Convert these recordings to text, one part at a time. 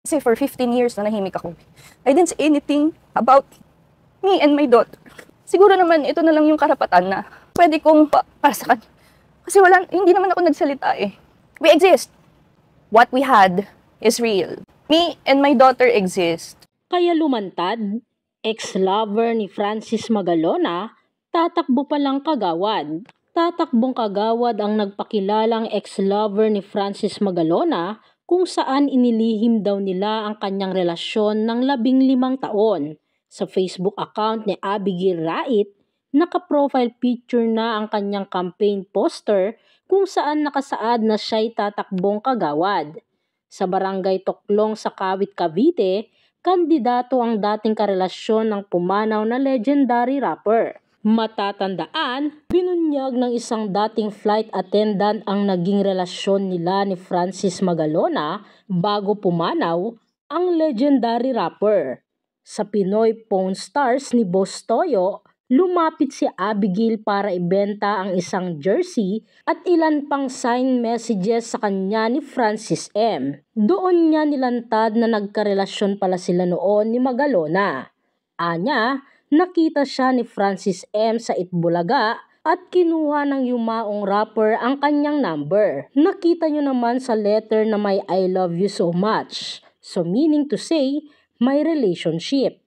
Kasi for 15 years na nahimik ako, I didn't say anything about me and my daughter. Siguro naman ito na lang yung karapatan na pwede kong para sa kanya. Kasi hindi naman ako nagsalita eh. We exist. What we had is real. Me and my daughter exist. Kaya lumantad, ex-lover ni Francis Magalona, tatakbo palang kagawad. Tatakbong kagawad ang nagpakilalang ex-lover ni Francis Magalona kung saan inilihim daw nila ang kanyang relasyon ng 15 taon. Sa Facebook account ni Abigail Rait, naka-profile picture na ang kanyang campaign poster kung saan nakasaad na siya'y tatakbong kagawad. Sa barangay Toklong sa Kawit, Cavite, kandidato ang dating karelasyon ng pumanaw na legendary rapper. Matatandaan, binunyag ng isang dating flight attendant ang naging relasyon nila ni Francis Magalona bago pumanaw ang legendary rapper. Sa Pinoy Pawn Stars ni Boss Toyo, lumapit si Abigail para ibenta ang isang jersey at ilan pang sign messages sa kanya ni Francis M. Doon niya nilantad na nagkarelasyon pala sila noon ni Magalona. Anya, nakita siya ni Francis M sa Itbulaga at kinuha ng yumaong rapper ang kanyang number. Nakita nyo naman sa letter na may I love you so much. So meaning to say, may relationship.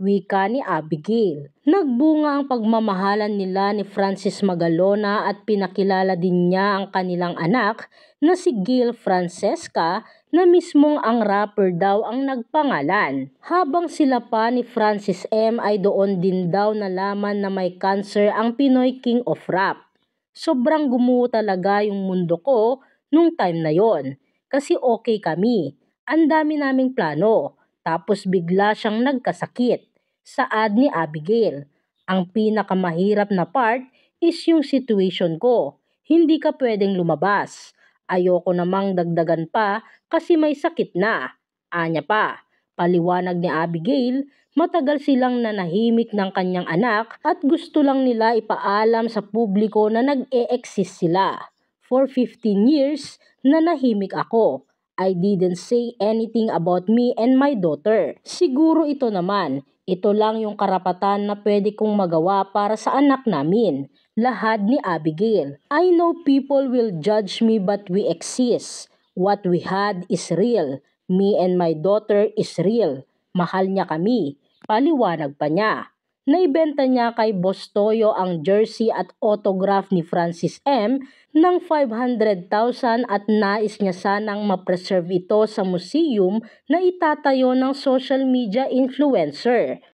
Wika ni Abigail. Nagbunga ang pagmamahalan nila ni Francis Magalona at pinakilala din niya ang kanilang anak na si Gail Francesca na mismong ang rapper daw ang nagpangalan. Habang sila pa ni Francis M ay doon din daw nalaman na may cancer ang Pinoy King of Rap. Sobrang gumuho talaga yung mundo ko nung time na yon. Kasi okay kami. Ang dami naming plano. Tapos bigla siyang nagkasakit. Saad ni Abigail. Ang pinakamahirap na part is yung situation ko. Hindi ka pwedeng lumabas. Ayoko namang dagdagan pa kasi may sakit na. Anya pa. Paliwanag ni Abigail, matagal silang nanahimik ng kanyang anak at gusto lang nila ipaalam sa publiko na nag-e-exist sila. For 15 years, nanahimik ako. I didn't say anything about me and my daughter. Siguro ito naman, ito lang yung karapatan na pwede kong magawa para sa anak namin. Lahad ni Abigail. I know people will judge me but we exist. What we had is real. Me and my daughter is real. Mahal niya kami. Paliwanag pa niya. Naibenta niya kay Boss Toyo ang jersey at autograph ni Francis M ng 500,000 at nais niya sanang ma-preserve ito sa museum na itatayo ng social media influencer.